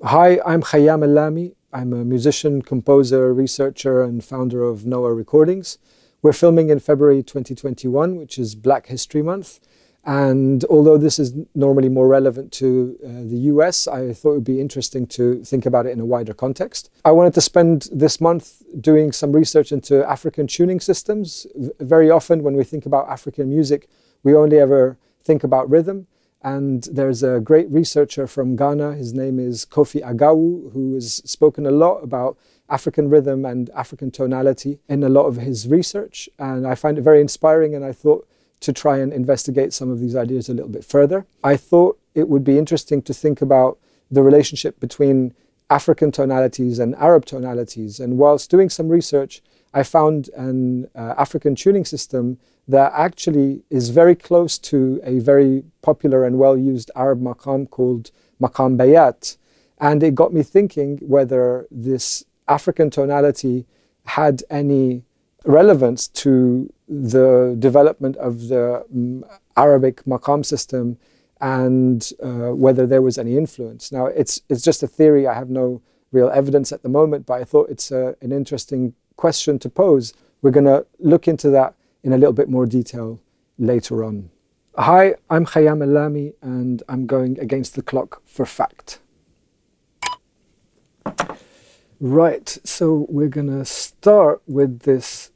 Hi, I'm Khyam Allami. I'm a musician, composer, researcher, and founder of Noah Recordings. We're filming in February 2021, which is Black History Month. And although this is normally more relevant to the US, I thought it would be interesting to think about it in a wider context. I wanted to spend this month doing some research into African tuning systems. Very often when we think about African music, we only ever think about rhythm. And there's a great researcher from Ghana, his name is Kofi Agawu, who has spoken a lot about African rhythm and African tonality in a lot of his research. And I find it very inspiring, and I thought to try and investigate some of these ideas a little bit further. I thought it would be interesting to think about the relationship between African tonalities and Arab tonalities. And whilst doing some research, I found an African tuning system that actually is very close to a very popular and well-used Arab maqam called Maqam Bayat. And it got me thinking whether this African tonality had any relevance to the development of the Arabic maqam system, and whether there was any influence. Now, it's just a theory. I have no real evidence at the moment, but I thought it's an interesting question to pose. We're going to look into that in a little bit more detail later on. Hi, I'm Khyam Allami, and I'm going against the clock for fact. Right, so we're going to start with this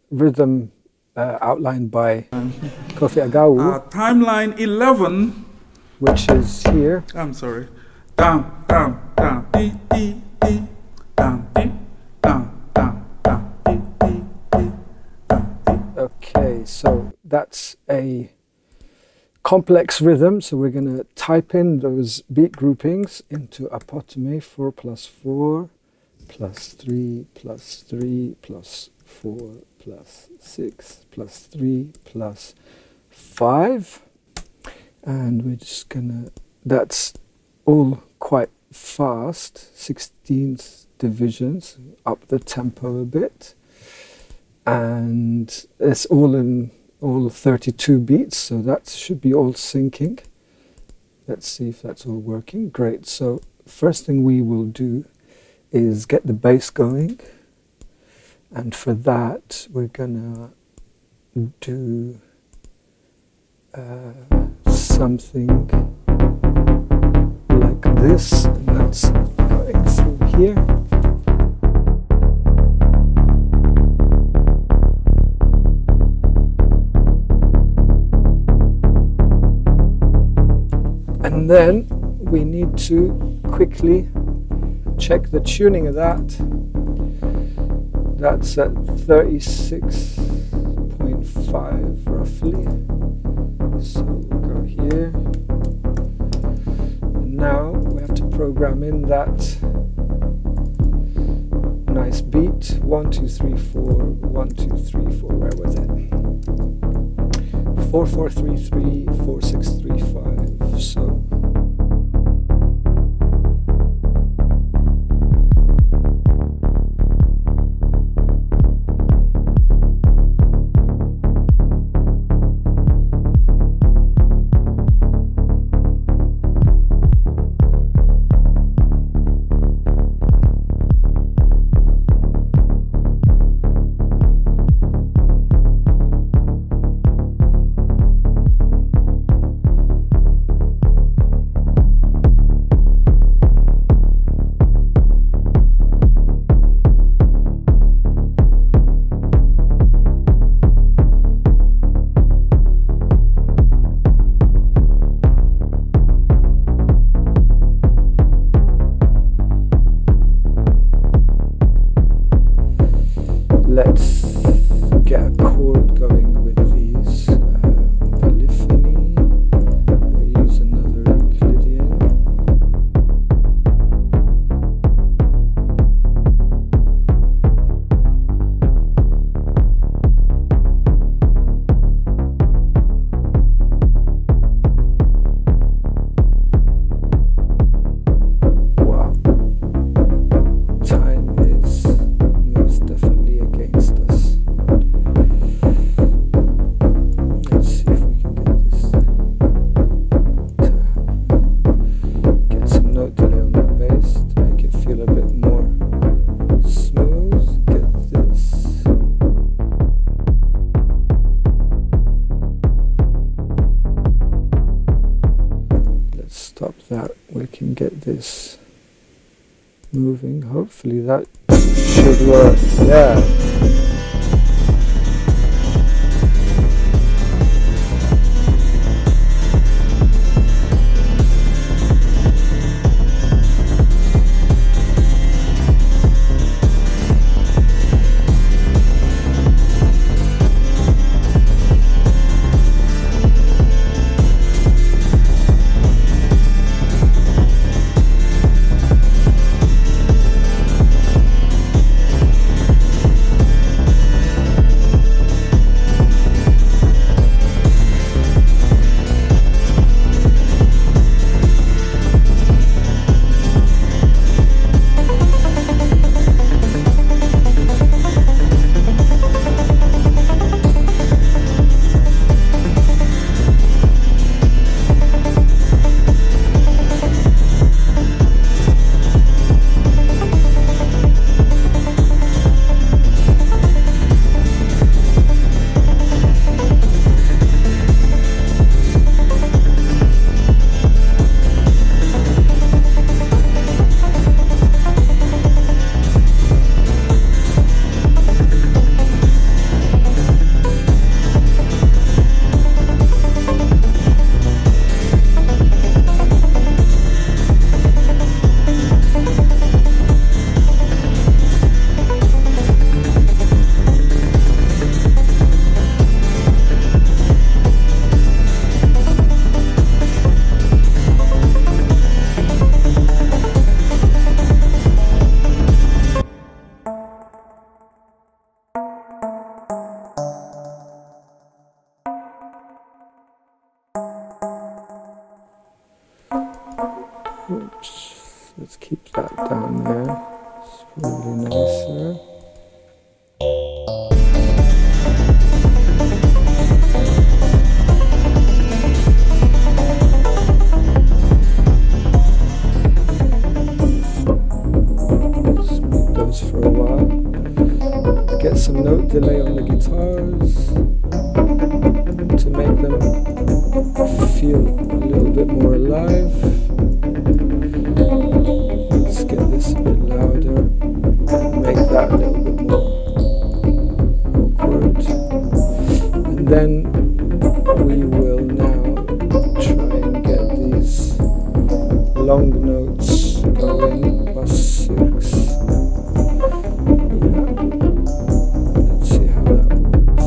rhythm outlined by Kofi Agawu. Timeline 11, which is here. I'm sorry. Down, down, down, dee, dee, dee, down, dee, down, down, down, dee, dee, dee, down, dee. Okay, so that's a complex rhythm. So we're going to type in those beat groupings into Apotome. 4 plus 4 plus 3 plus 3 plus 4 plus 6 plus 3 plus 5. And we're just gonna, that's all quite fast, 16th divisions, up the tempo a bit. And it's all in all 32 beats, so that should be all syncing. Let's see if that's all working. Great, so first thing we will do is get the bass going. And for that, we're gonna do something like this, and that's going through here. And then we need to quickly check the tuning of that. That's at 36.5 roughly. So we'll go here. And now we have to program in that nice beat. 1, 2, 3, 4, 1, 2, 3, 4. Where was it? 4, 4, 3, 3, 4, 6, 3, 5. So this moving. Hopefully that should work. Yeah. Oops, let's keep that down there. It's probably nicer. Just mute those for a while. Get some note delay on the guitars to make them feel a little bit more alive. Let's get this a bit louder and make that a little bit more awkward. And then we will now try and get these long notes going. Bus 6. Let's see how that works.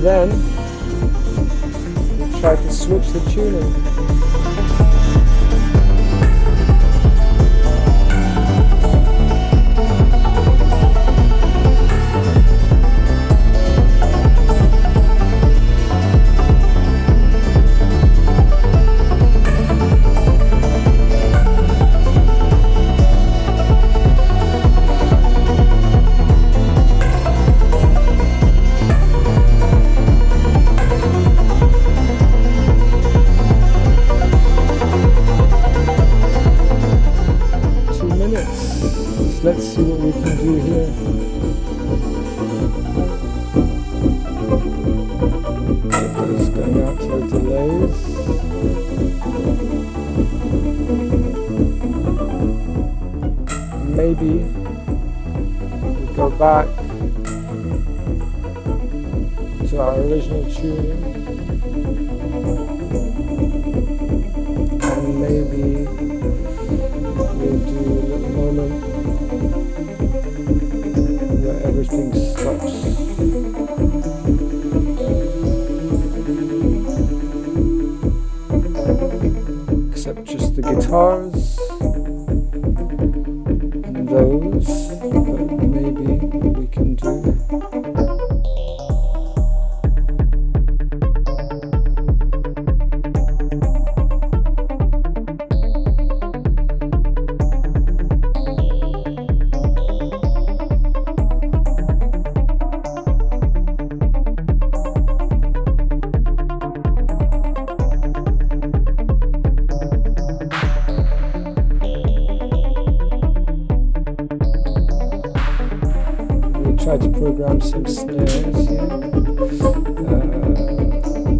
Then we'll try to switch the tuning. Let's see what we can do here. Just going out to the delays. Maybe we go back to our original tuning. And maybe we'll do a little moment where everything stops. Except just the guitars and those, but maybe we can do. try to program some snares here.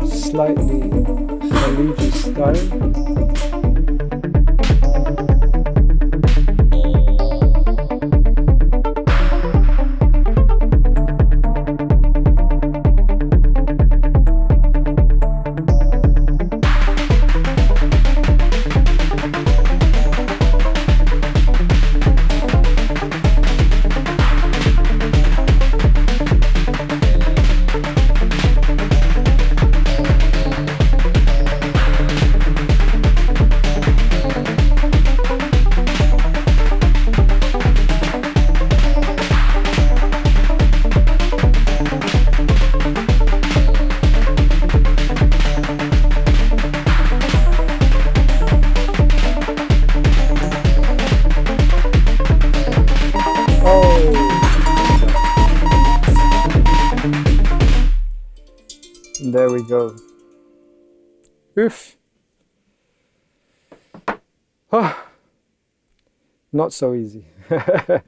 Slightly Khaliji style. There we go. Oof. Oh, not so easy. I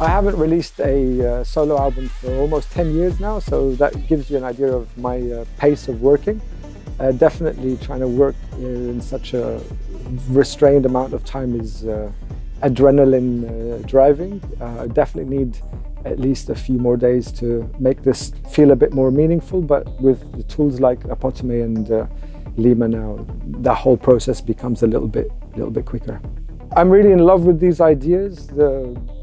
haven't released a solo album for almost 10 years now, so that gives you an idea of my pace of working. Definitely trying to work in such a restrained amount of time is adrenaline driving. I definitely need at least a few more days to make this feel a bit more meaningful, but with the tools like Apotome and Leimma now, the whole process becomes a little bit quicker. I'm really in love with these ideas,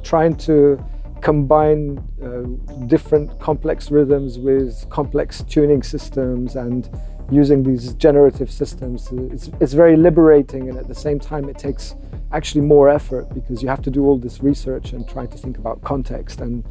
trying to combine different complex rhythms with complex tuning systems and using these generative systems. It's very liberating, and at the same time it takes actually more effort because you have to do all this research and try to think about context and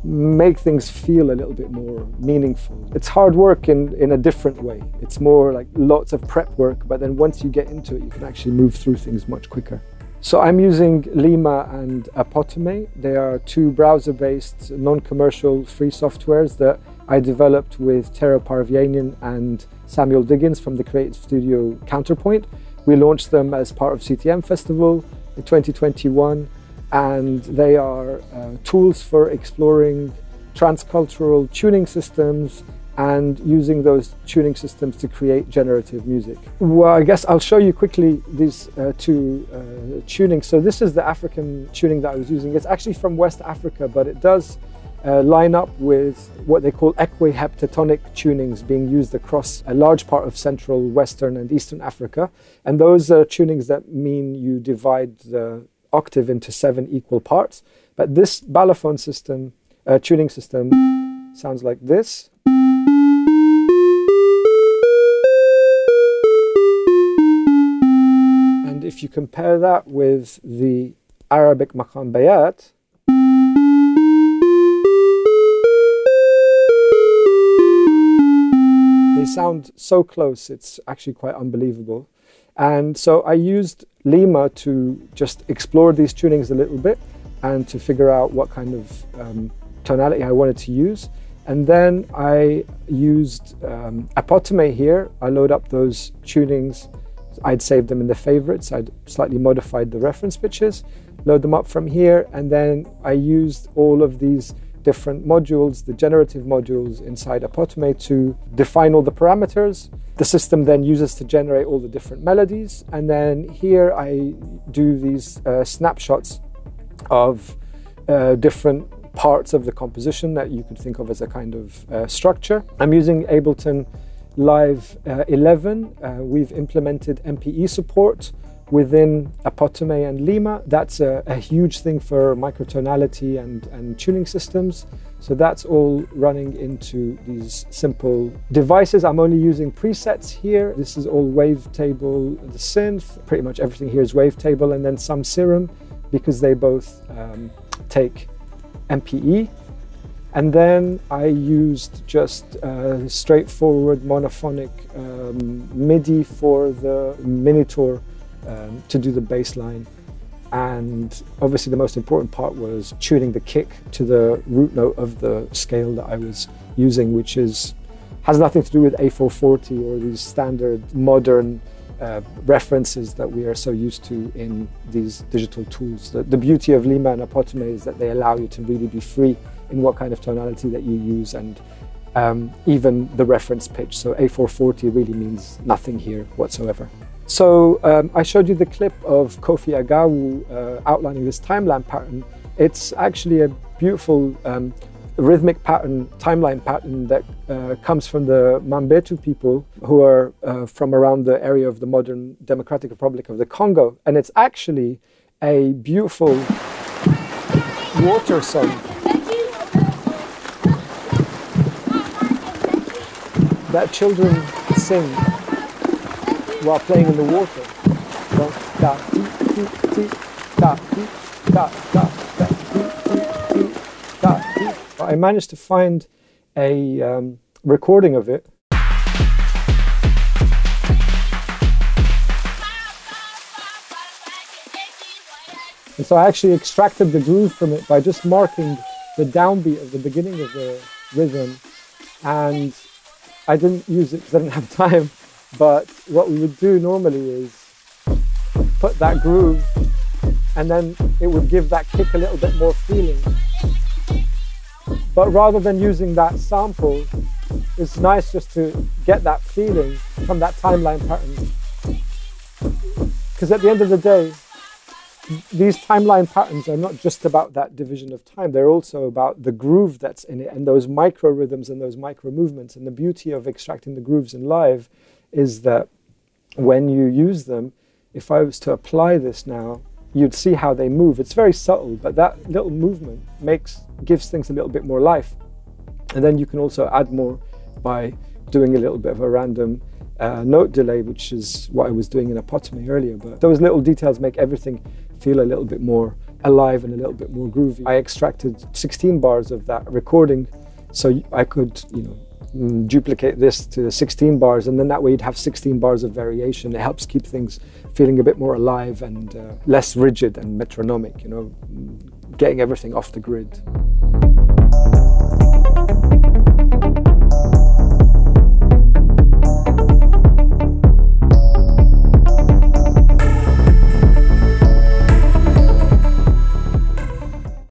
make things feel a little bit more meaningful. It's hard work in a different way. It's more like lots of prep work, but then once you get into it, you can actually move through things much quicker. So I'm using Leimma and Apotome. They are two browser-based, non-commercial free softwares that I developed with Tero Parvianian and Samuel Diggins from the creative studio Counterpoint. We launched them as part of CTM Festival in 2021, and they are tools for exploring transcultural tuning systems and using those tuning systems to create generative music. Well, I guess I'll show you quickly these two tunings. So this is the African tuning that I was using. It's actually from West Africa, but it does line up with what they call equiheptatonic tunings being used across a large part of Central, Western and Eastern Africa. And those are tunings that mean you divide the octave into 7 equal parts. But this balafon system, tuning system, sounds like this. And if you compare that with the Arabic maqam bayat, they sound so close, it's actually quite unbelievable. And so I used Leimma to just explore these tunings a little bit and to figure out what kind of tonality I wanted to use. And then I used Apotome here. I load up those tunings. I'd saved them in the favorites. I'd slightly modified the reference pitches, load them up from here, and then I used all of these different modules, the generative modules inside Apotome, to define all the parameters. The system then uses to generate all the different melodies, and then here I do these snapshots of different parts of the composition that you could think of as a kind of structure. I'm using Ableton Live 11. We've implemented MPE support within Apotome and Leimma. That's a huge thing for microtonality and tuning systems. So that's all running into these simple devices. I'm only using presets here. This is all wavetable, the synth. Pretty much everything here is wavetable, and then some Serum because they both take MPE. And then I used just straightforward monophonic MIDI for the Minitor to do the bass line. And obviously the most important part was tuning the kick to the root note of the scale that I was using, which is has nothing to do with A440 or these standard modern references that we are so used to in these digital tools. The beauty of Leimma and Apotome is that they allow you to really be free in what kind of tonality that you use, and even the reference pitch. So A440 really means nothing here whatsoever. So I showed you the clip of Kofi Agawu outlining this timeline pattern. It's actually a beautiful rhythmic pattern, timeline pattern that comes from the Mambetu people who are from around the area of the modern Democratic Republic of the Congo. And it's actually a beautiful water song that children sing while playing in the water. I managed to find a recording of it. And so I actually extracted the groove from it by just marking the downbeat at the beginning of the rhythm. And I didn't use it because I didn't have time. But what we would do normally is put that groove, and then it would give that kick a little bit more feeling. But rather than using that sample, it's nice just to get that feeling from that timeline pattern. Because at the end of the day, these timeline patterns are not just about that division of time, they're also about the groove that's in it and those micro rhythms and those micro movements. And the beauty of extracting the grooves in live is that when you use them, if I was to apply this now, you'd see how they move. It's very subtle, but that little movement gives things a little bit more life. And then you can also add more by doing a little bit of a random note delay, which is what I was doing in Apotome earlier. But those little details make everything feel a little bit more alive and a little bit more groovy. I extracted 16 bars of that recording, so I could, duplicate this to 16 bars, and then that way you'd have 16 bars of variation. It helps keep things feeling a bit more alive and less rigid and metronomic, getting everything off the grid.